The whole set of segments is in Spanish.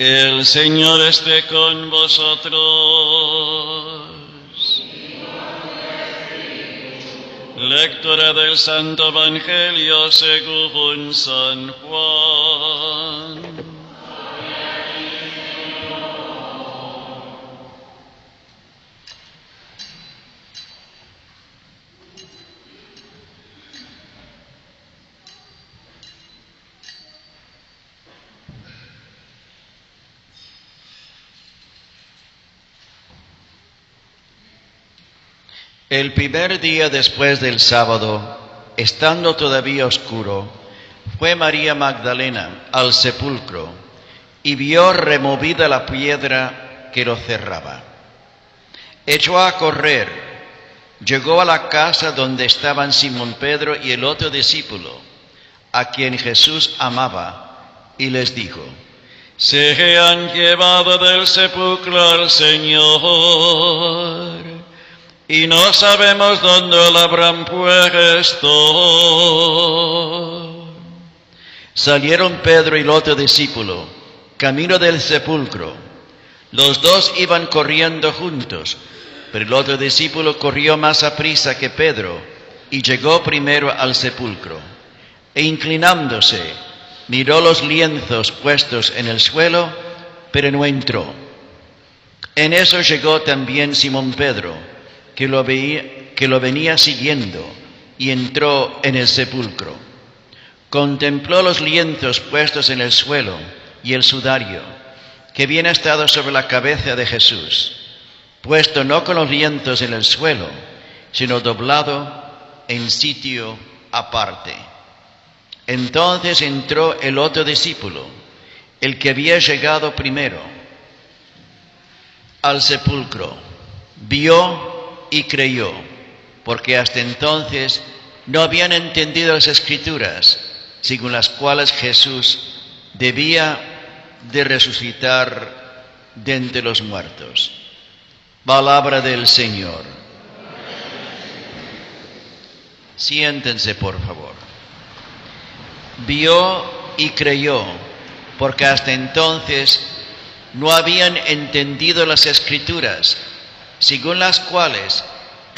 El Señor esté con vosotros. Lectura del Santo Evangelio según San Juan. El primer día después del sábado, estando todavía oscuro, fue María Magdalena al sepulcro y vio removida la piedra que lo cerraba. Echó a correr, llegó a la casa donde estaban Simón Pedro y el otro discípulo, a quien Jesús amaba, y les dijo: Se han llevado del sepulcro al Señor, y no sabemos dónde lo habrán puesto. Salieron Pedro y el otro discípulo, camino del sepulcro. Los dos iban corriendo juntos, pero el otro discípulo corrió más aprisa que Pedro y llegó primero al sepulcro. E inclinándose, miró los lienzos puestos en el suelo, pero no entró. En eso llegó también Simón Pedro, que lo venía siguiendo, y entró en el sepulcro. Contempló los lienzos puestos en el suelo y el sudario, que habían estado sobre la cabeza de Jesús, puesto no con los lienzos en el suelo, sino doblado en sitio aparte. Entonces entró el otro discípulo, el que había llegado primero al sepulcro, vio y creyó, porque hasta entonces no habían entendido las Escrituras, según las cuales Jesús debía de resucitar de entre los muertos. Palabra del Señor. Siéntense, por favor. Vio y creyó, porque hasta entonces no habían entendido las Escrituras, según las cuales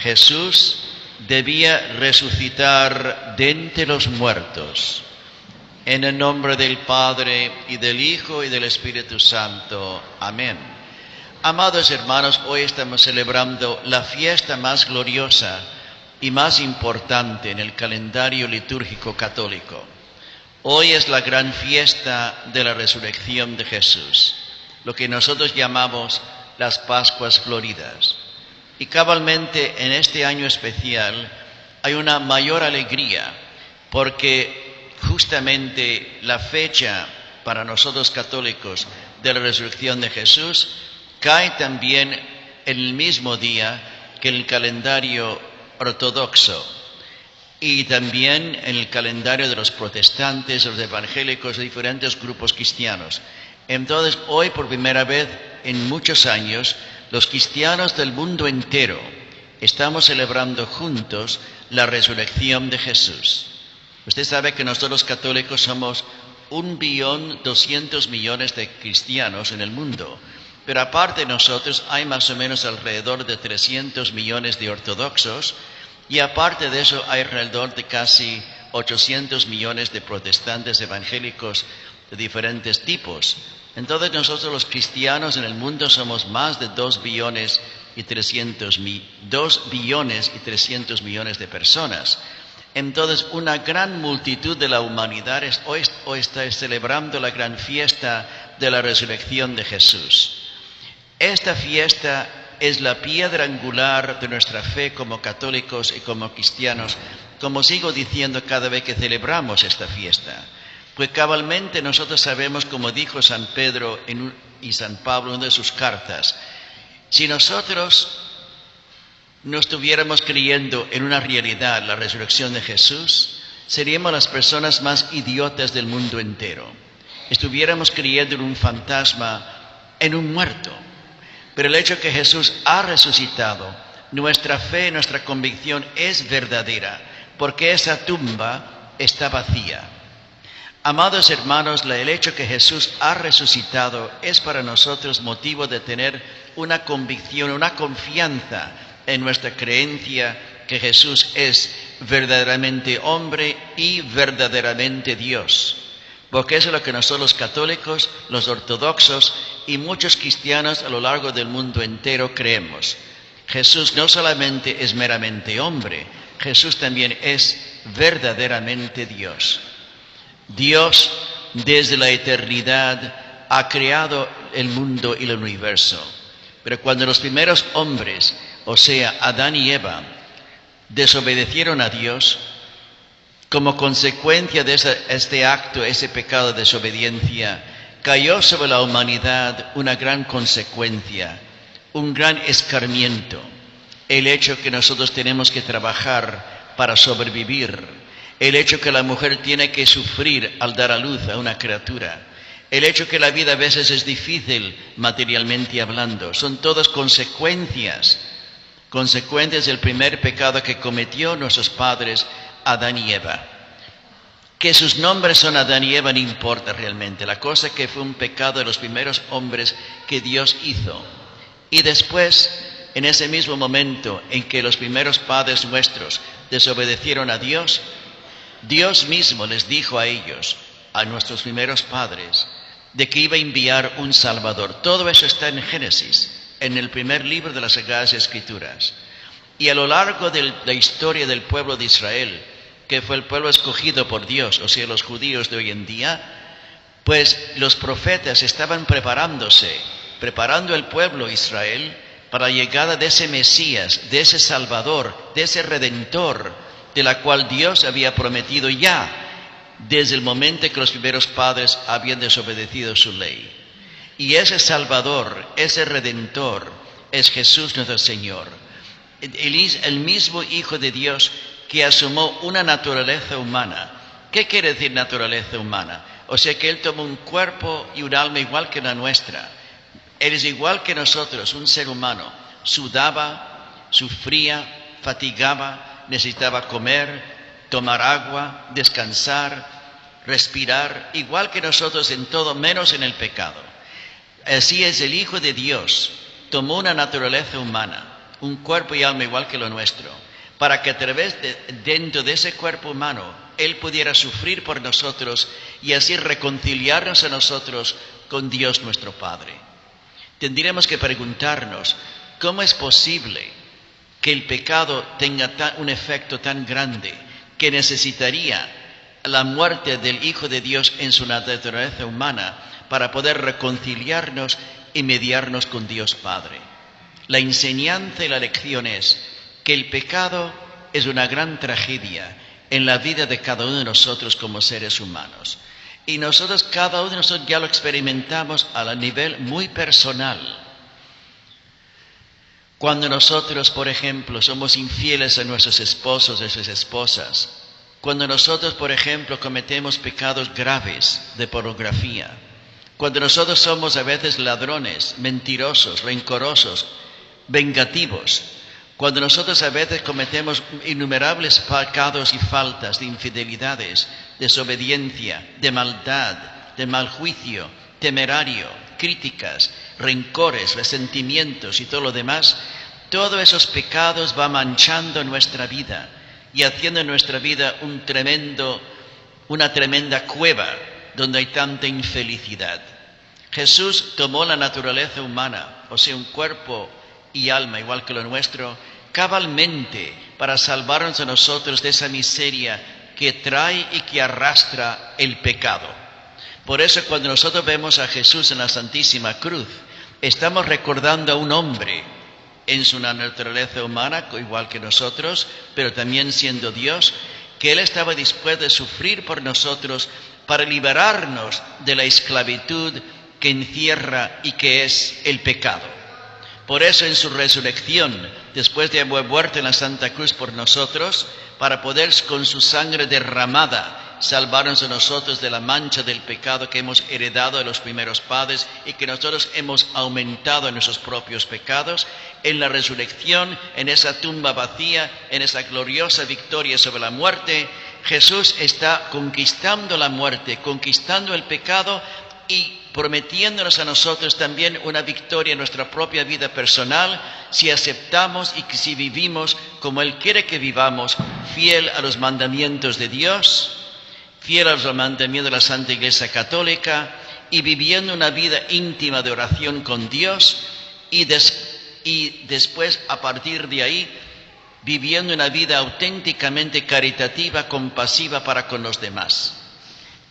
Jesús debía resucitar de entre los muertos. En el nombre del Padre, y del Hijo, y del Espíritu Santo. Amén. Amados hermanos, hoy estamos celebrando la fiesta más gloriosa y más importante en el calendario litúrgico católico. Hoy es la gran fiesta de la resurrección de Jesús, lo que nosotros llamamos las Pascuas Floridas. Y cabalmente en este año especial hay una mayor alegría, porque justamente la fecha para nosotros católicos de la resurrección de Jesús cae también en el mismo día que el calendario ortodoxo y también en el calendario de los protestantes, los evangélicos, de diferentes grupos cristianos. Entonces, hoy por primera vez en muchos años, los cristianos del mundo entero estamos celebrando juntos la resurrección de Jesús. Usted sabe que nosotros los católicos somos 1.200.000.000 de cristianos en el mundo, pero aparte de nosotros hay más o menos alrededor de 300 millones de ortodoxos, y aparte de eso hay alrededor de casi 800 millones de protestantes evangélicos de diferentes tipos. Entonces nosotros los cristianos en el mundo somos más de 2 billones y 300 millones de personas. Entonces una gran multitud de la humanidad hoy está celebrando la gran fiesta de la resurrección de Jesús. Esta fiesta es la piedra angular de nuestra fe como católicos y como cristianos, como sigo diciendo cada vez que celebramos esta fiesta. Pues cabalmente nosotros sabemos, como dijo San Pedro y San Pablo en una de sus cartas, si nosotros no estuviéramos creyendo en una realidad, la resurrección de Jesús, seríamos las personas más idiotas del mundo entero. Estuviéramos creyendo en un fantasma, en un muerto. Pero el hecho de que Jesús ha resucitado, nuestra fe, nuestra convicción es verdadera, porque esa tumba está vacía. Amados hermanos, el hecho que Jesús ha resucitado es para nosotros motivo de tener una convicción, una confianza en nuestra creencia que Jesús es verdaderamente hombre y verdaderamente Dios. Porque eso es lo que nosotros los católicos, los ortodoxos y muchos cristianos a lo largo del mundo entero creemos. Jesús no solamente es meramente hombre, Jesús también es verdaderamente Dios. Dios desde la eternidad ha creado el mundo y el universo. Pero cuando los primeros hombres, o sea, Adán y Eva, desobedecieron a Dios, como consecuencia de este acto, ese pecado de desobediencia, cayó sobre la humanidad una gran consecuencia, un gran escarmiento. El hecho que nosotros tenemos que trabajar para sobrevivir, el hecho que la mujer tiene que sufrir al dar a luz a una criatura, el hecho que la vida a veces es difícil materialmente hablando, son todas consecuencias del primer pecado que cometió nuestros padres Adán y Eva. Que sus nombres son Adán y Eva no importa realmente, la cosa es que fue un pecado de los primeros hombres que Dios hizo. Y después, en ese mismo momento en que los primeros padres nuestros desobedecieron a Dios, Dios mismo les dijo a ellos, a nuestros primeros padres, de que iba a enviar un Salvador. Todo eso está en Génesis, en el primer libro de las Sagradas Escrituras. Y a lo largo de la historia del pueblo de Israel, que fue el pueblo escogido por Dios, o sea, los judíos de hoy en día, pues los profetas estaban preparando el pueblo Israel para la llegada de ese Mesías, de ese Salvador, de ese Redentor, de la cual Dios había prometido ya desde el momento en que los primeros padres habían desobedecido su ley. Y ese Salvador, ese Redentor, es Jesús nuestro Señor. El mismo Hijo de Dios que asumió una naturaleza humana. ¿Qué quiere decir naturaleza humana? O sea que Él tomó un cuerpo y un alma igual que la nuestra. Él es igual que nosotros, un ser humano. Sudaba, sufría, fatigaba, necesitaba comer, tomar agua, descansar, respirar, igual que nosotros en todo, menos en el pecado. Así es, el Hijo de Dios tomó una naturaleza humana, un cuerpo y alma igual que lo nuestro, para que a través dentro de ese cuerpo humano, Él pudiera sufrir por nosotros y así reconciliarnos a nosotros con Dios nuestro Padre. Tendríamos que preguntarnos, ¿cómo es posible que el pecado tenga un efecto tan grande que necesitaría la muerte del Hijo de Dios en su naturaleza humana para poder reconciliarnos y mediarnos con Dios Padre? La enseñanza y la lección es que el pecado es una gran tragedia en la vida de cada uno de nosotros como seres humanos. Y nosotros, cada uno de nosotros ya lo experimentamos a nivel muy personal. Cuando nosotros, por ejemplo, somos infieles a nuestros esposos, a nuestras esposas, cuando nosotros, por ejemplo, cometemos pecados graves de pornografía, cuando nosotros somos a veces ladrones, mentirosos, rencorosos, vengativos, cuando nosotros a veces cometemos innumerables pecados y faltas de infidelidades, desobediencia, de maldad, de mal juicio, temerario, críticas, rencores, resentimientos y todo lo demás, todos esos pecados van manchando nuestra vida y haciendo en nuestra vida una tremenda cueva donde hay tanta infelicidad. Jesús tomó la naturaleza humana, o sea, un cuerpo y alma igual que lo nuestro, cabalmente para salvarnos a nosotros de esa miseria que trae y que arrastra el pecado. Por eso cuando nosotros vemos a Jesús en la Santísima Cruz, estamos recordando a un hombre en su naturaleza humana, igual que nosotros, pero también siendo Dios, que Él estaba dispuesto a sufrir por nosotros para liberarnos de la esclavitud que encierra y que es el pecado. Por eso en su resurrección, después de haber muerto en la Santa Cruz por nosotros, para poder con su sangre derramada salvarnos a nosotros de la mancha del pecado que hemos heredado de los primeros padres y que nosotros hemos aumentado en nuestros propios pecados, en la resurrección, en esa tumba vacía, en esa gloriosa victoria sobre la muerte, Jesús está conquistando la muerte, conquistando el pecado y prometiéndonos a nosotros también una victoria en nuestra propia vida personal si aceptamos y si vivimos como Él quiere que vivamos, fiel a los mandamientos de Dios, fiel a los mandamientos de la Santa Iglesia Católica y viviendo una vida íntima de oración con Dios y después, a partir de ahí, viviendo una vida auténticamente caritativa, compasiva para con los demás.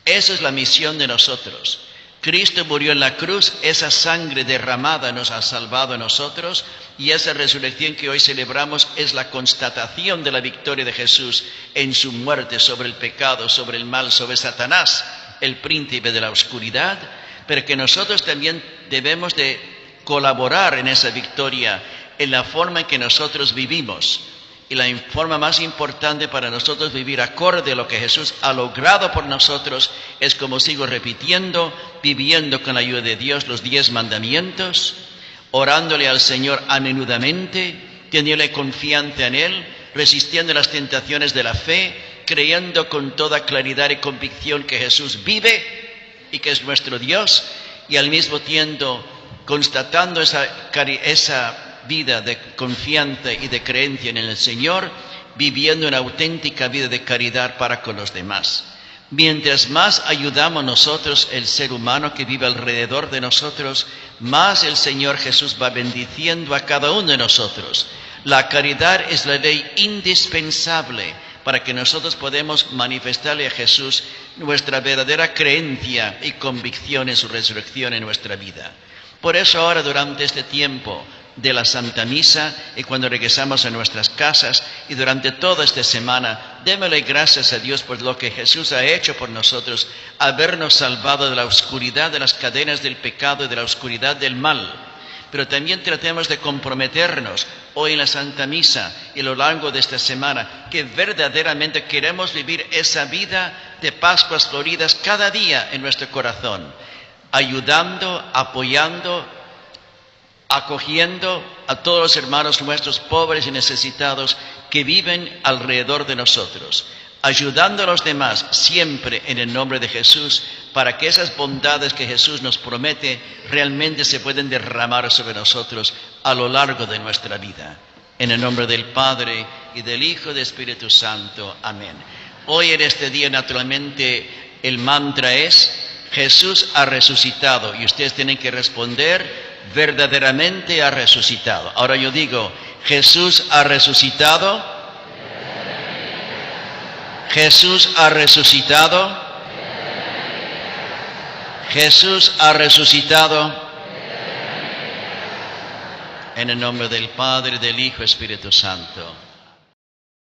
Esa es la misión de nosotros. Cristo murió en la cruz, esa sangre derramada nos ha salvado a nosotros y esa resurrección que hoy celebramos es la constatación de la victoria de Jesús en su muerte sobre el pecado, sobre el mal, sobre Satanás, el príncipe de la oscuridad, pero que nosotros también debemos de colaborar en esa victoria en la forma en que nosotros vivimos. Y la forma más importante para nosotros vivir acorde a lo que Jesús ha logrado por nosotros es, como sigo repitiendo, viviendo con la ayuda de Dios los 10 mandamientos, orándole al Señor a menudamente, teniéndole confianza en Él, resistiendo las tentaciones de la fe, creyendo con toda claridad y convicción que Jesús vive y que es nuestro Dios, y al mismo tiempo constatando esa vida de confianza y de creencia en el Señor, viviendo una auténtica vida de caridad para con los demás. Mientras más ayudamos nosotros, el ser humano que vive alrededor de nosotros, más el Señor Jesús va bendiciendo a cada uno de nosotros. La caridad es la ley indispensable para que nosotros podamos manifestarle a Jesús nuestra verdadera creencia y convicción en su resurrección en nuestra vida. Por eso ahora, durante este tiempo de la Santa Misa y cuando regresamos a nuestras casas y durante toda esta semana, démosle gracias a Dios por lo que Jesús ha hecho por nosotros, habernos salvado de la oscuridad, de las cadenas del pecado y de la oscuridad del mal. Pero también tratemos de comprometernos hoy en la Santa Misa y a lo largo de esta semana que verdaderamente queremos vivir esa vida de Pascuas floridas cada día en nuestro corazón, ayudando, apoyando, acogiendo a todos los hermanos nuestros pobres y necesitados que viven alrededor de nosotros, ayudando a los demás siempre en el nombre de Jesús, para que esas bondades que Jesús nos promete realmente se pueden derramar sobre nosotros a lo largo de nuestra vida. En el nombre del Padre, y del Hijo, y del Espíritu Santo. Amén. Hoy en este día, naturalmente, el mantra es: Jesús ha resucitado, y ustedes tienen que responder: verdaderamente ha resucitado. Ahora yo digo: Jesús ha resucitado. Jesús ha resucitado. Jesús ha resucitado. En el nombre del Padre, del Hijo y del Espíritu Santo.